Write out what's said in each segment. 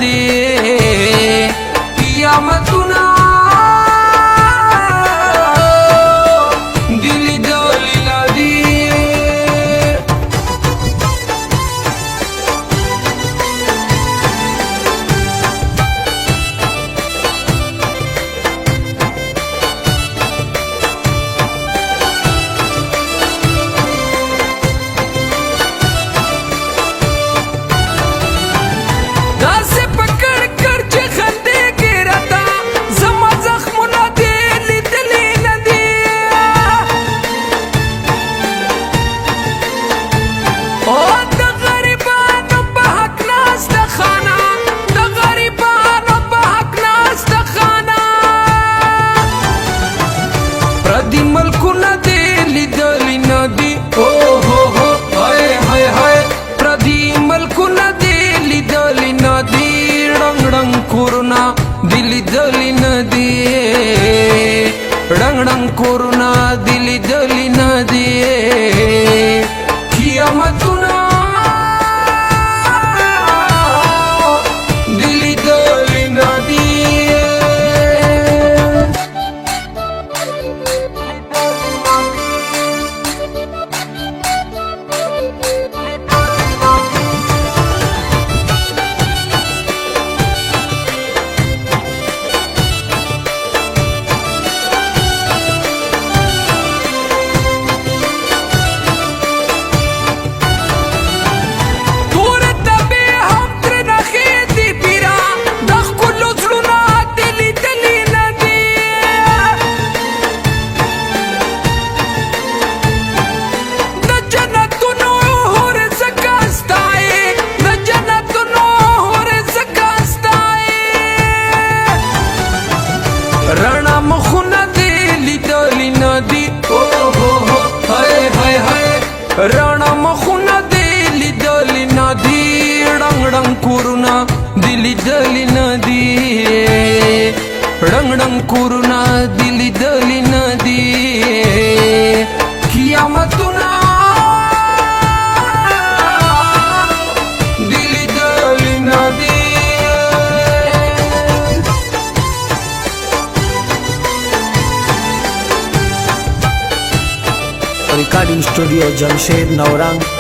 ندی قیامتونه پردی ملکونه دی لیدلی ندی پردی ملکونه دی لیدلی ندی ړنګ ړنګ کورونه دی لیدلی ندی ړنګ ړنګ کورونه دی لیدلی ندی قیامتونه دی لیدلی ندی رڼا مخونه دی لیدلی ندی رڼا مخونه دی لیدلی ندی ړنګ ړنګ کورونه دی لیدلی ندی ړنګ ړنګ کورونه دی لیدلی ندی قیامتونه دی لیدلی ندی recording studio Jamshed नौरंग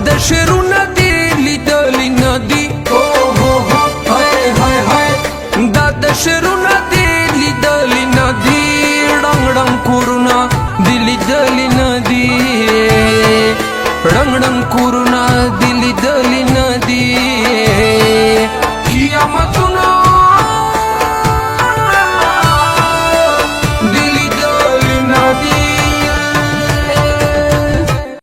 د شعرونه دی لیدلی ندی د شعرونه دی لیدلی ندی